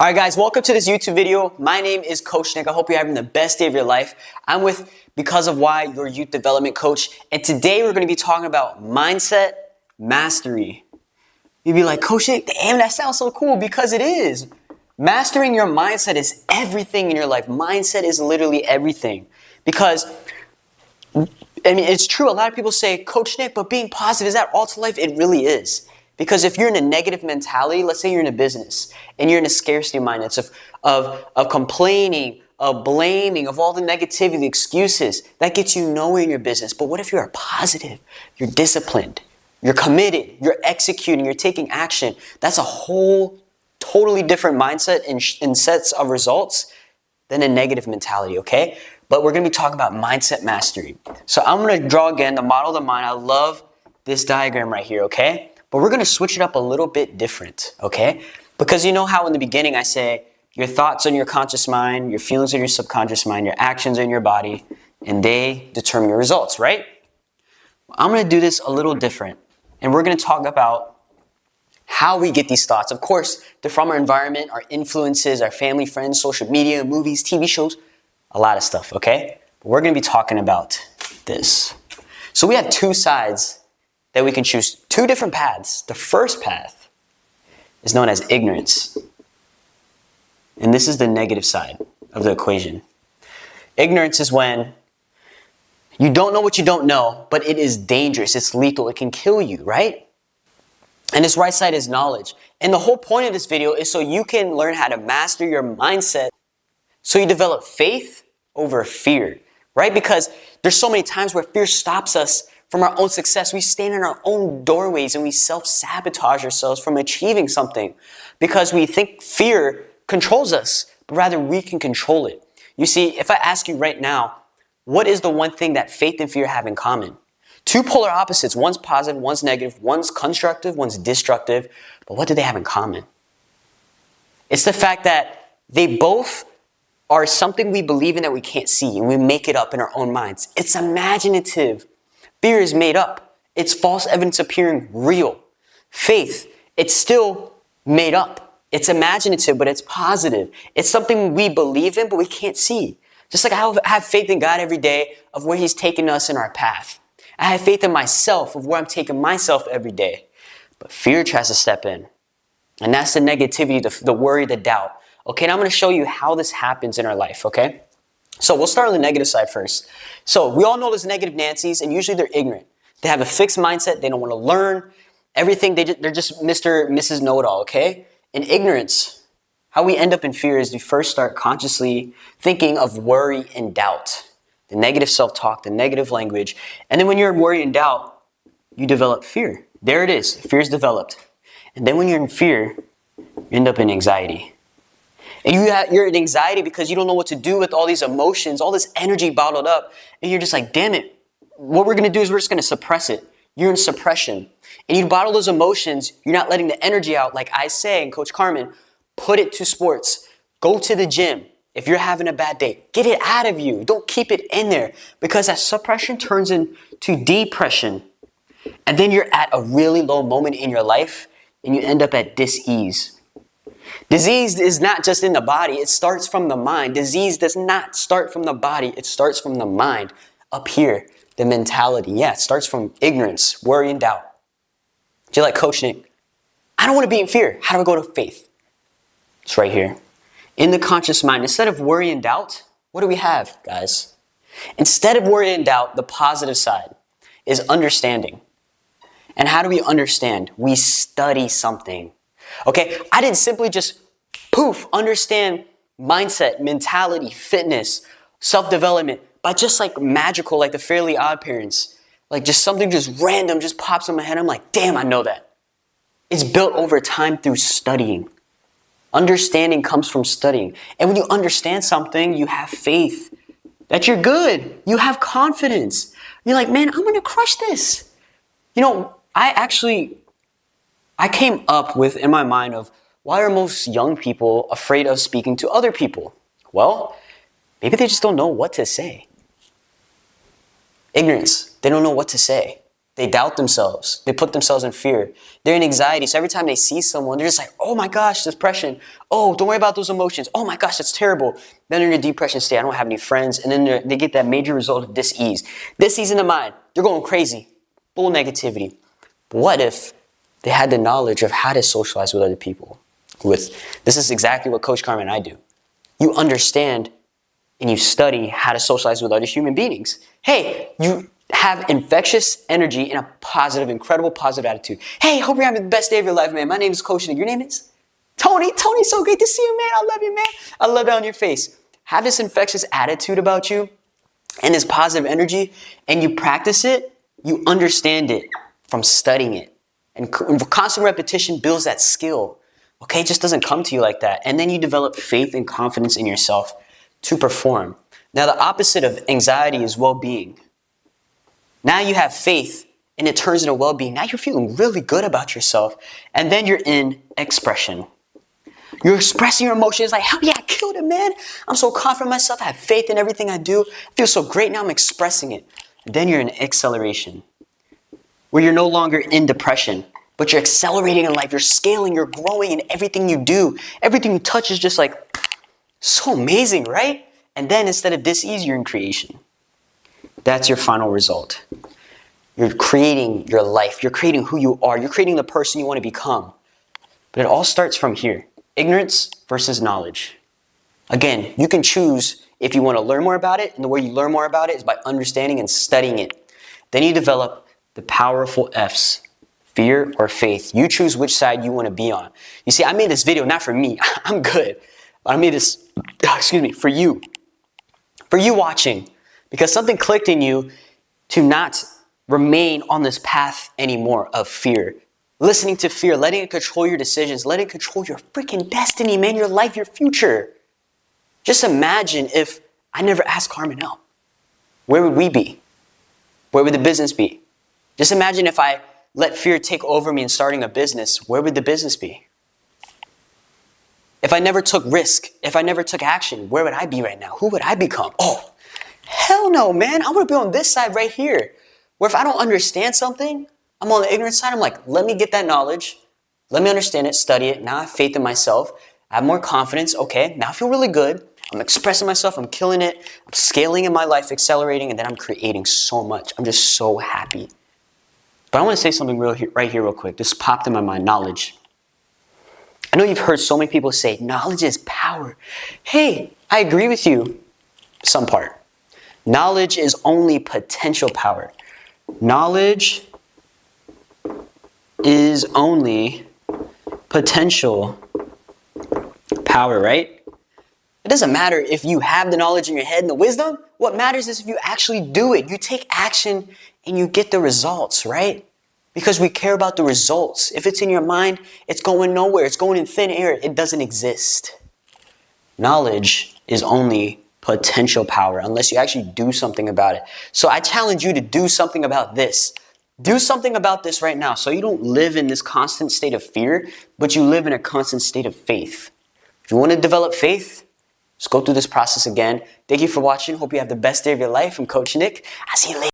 All right, guys, welcome to this YouTube video. My name is Coach Nick. I hope you're having the best day of your life. I'm with Because of Why, your youth development coach. And today we're going to be talking about mindset mastery. You'd be like, Coach Nick, damn, that sounds so cool, because it is. Mastering your mindset is everything in your life. Mindset is literally everything. Because, it's true. A lot of people say, Coach Nick, but being positive, is that all to life? It really is. Because if you're in a negative mentality, let's say you're in a business and you're in a scarcity mindset of complaining, of blaming, of all the negativity, the excuses, that gets you nowhere in your business. But what if you're positive, you're disciplined, you're committed, you're executing, you're taking action? That's a whole totally different mindset and sets of results than a negative mentality, okay? But we're going to be talking about mindset mastery. So I'm going to draw again the model of the mind. I love this diagram right here, okay? But we're going to switch it up a little bit different, okay? Because you know how in the beginning I say your thoughts are in your conscious mind, your feelings are in your subconscious mind, your actions are in your body, and they determine your results, right? I'm going to do this a little different. And we're going to talk about how we get these thoughts. Of course, they're from our environment, our influences, our family, friends, social media, movies, TV shows, a lot of stuff, okay? But we're going to be talking about this. So we have two sides that we can choose, two different paths. The first path is known as ignorance. And this is the negative side of the equation. Ignorance is when you don't know what you don't know, but it is dangerous, it's lethal, it can kill you, right? And this right side is knowledge. And the whole point of this video is so you can learn how to master your mindset, so you develop faith over fear, right? Because there's so many times where fear stops us from our own success. We stand in our own doorways and we self-sabotage ourselves from achieving something because we think fear controls us, but rather we can control it. You see, if I ask you right now, what is the one thing that faith and fear have in common? Two polar opposites. One's positive, one's negative, one's constructive, one's destructive. But what do they have in common? It's the fact that they both are something we believe in that we can't see, and we make it up in our own minds. It's imaginative. Fear is made up. It's false evidence appearing real. Faith, it's still made up. It's imaginative, but it's positive. It's something we believe in, but we can't see. Just like I have faith in God every day of where He's taking us in our path. I have faith in myself of where I'm taking myself every day. But fear tries to step in. And that's the negativity, the worry, the doubt. Okay, now I'm going to show you how this happens in our life, okay? So we'll start on the negative side first. So we all know there's negative Nancy's, and usually they're ignorant. They have a fixed mindset. They don't want to learn everything. They're just Mr. Mrs. Know-it-all, okay? In ignorance, how we end up in fear is we first start consciously thinking of worry and doubt. The negative self-talk, the negative language. And then when you're in worry and doubt, you develop fear. There it is. Fear is developed. And then when you're in fear, you end up in anxiety. And you're in anxiety because you don't know what to do with all these emotions, all this energy bottled up. And you're just like, damn it. What we're going to do is we're just going to suppress it. You're in suppression. And you bottle those emotions. You're not letting the energy out. Like I say, and Coach Carmen, put it to sports. Go to the gym. If you're having a bad day, get it out of you. Don't keep it in there. Because that suppression turns into depression. And then you're at a really low moment in your life. And you end up at dis-ease. Disease is not just in the body, it starts from the mind. Disease does not start from the body, it starts from the mind. Up here, the mentality. Yeah, it starts from ignorance, worry, and doubt. You're like, Coach Nick, I don't want to be in fear. How do I go to faith? It's right here. In the conscious mind, instead of worry and doubt, what do we have, guys? Instead of worry and doubt, the positive side is understanding. And how do we understand? We study something. Okay, I didn't simply just understand mindset, mentality, fitness, self-development by just like magical, like the Fairly Odd Parents. Like just something just random just pops in my head. I'm like, damn, I know that. It's built over time through studying. Understanding comes from studying. And when you understand something, you have faith that you're good. You have confidence. You're like, man, I'm going to crush this. You know, I came up with, in my mind, of why are most young people afraid of speaking to other people? Well, maybe they just don't know what to say. Ignorance. They don't know what to say. They doubt themselves. They put themselves in fear. They're in anxiety. So every time they see someone, they're just like, oh my gosh, depression. Oh, don't worry about those emotions. Oh my gosh, that's terrible. Then they're in a depression state. I don't have any friends. And then they get that major result of dis-ease. Dis-ease in the mind. They're going crazy. Full negativity. But what if they had the knowledge of how to socialize with other people? This is exactly what Coach Carmen and I do. You understand and you study how to socialize with other human beings. Hey, you have infectious energy and a positive, incredible positive attitude. Hey, hope you're having the best day of your life, man. My name is Coach Nick. Your name is? Tony. Tony, so great to see you, man. I love you, man. I love that on your face. Have this infectious attitude about you and this positive energy, and you practice it, you understand it from studying it. And constant repetition builds that skill. Okay, it just doesn't come to you like that. And then you develop faith and confidence in yourself to perform. Now, the opposite of anxiety is well-being. Now you have faith and it turns into well-being. Now you're feeling really good about yourself. And then you're in expression. You're expressing your emotions like, hell yeah, I killed it, man. I'm so confident in myself. I have faith in everything I do. I feel so great. Now I'm expressing it. And then you're in acceleration, where you're no longer in depression, but you're accelerating in life. You're scaling, you're growing in everything you do. Everything you touch is just like so amazing, right? And then instead of dis-ease, you're in creation. That's your final result. You're creating your life. You're creating who you are. You're creating the person you want to become. But it all starts from here. Ignorance versus knowledge. Again, you can choose if you want to learn more about it, and the way you learn more about it is by understanding and studying it. Then you develop the powerful F's, fear or faith. You choose which side you want to be on. You see, I made this video not for me. I'm good. I made this, for you. For you watching. Because something clicked in you to not remain on this path anymore of fear. Listening to fear, letting it control your decisions, letting it control your freaking destiny, man, your life, your future. Just imagine if I never asked Carmen out. Where would we be? Where would the business be? Just imagine if I let fear take over me in starting a business, where would the business be? If I never took risk, if I never took action, where would I be right now? Who would I become? Oh, hell no, man. I want to be on this side right here. Where if I don't understand something, I'm on the ignorant side. I'm like, let me get that knowledge. Let me understand it, study it. Now I have faith in myself. I have more confidence. Okay, now I feel really good. I'm expressing myself. I'm killing it. I'm scaling in my life, accelerating, and then I'm creating so much. I'm just so happy. But I want to say something right here real quick. This popped in my mind, knowledge. I know you've heard so many people say, knowledge is power. Hey, I agree with you, some part. Knowledge is only potential power. Knowledge is only potential power, right? It doesn't matter if you have the knowledge in your head and the wisdom. What matters is if you actually do it. You take action and you get the results, right? Because we care about the results. If it's in your mind, it's going nowhere. It's going in thin air. It doesn't exist. Knowledge is only potential power unless you actually do something about it. So I challenge you to do something about this. Do something about this right now so you don't live in this constant state of fear, but you live in a constant state of faith. If you want to develop faith, just go through this process again. Thank you for watching. Hope you have the best day of your life. I'm Coach Nick. I'll see you later.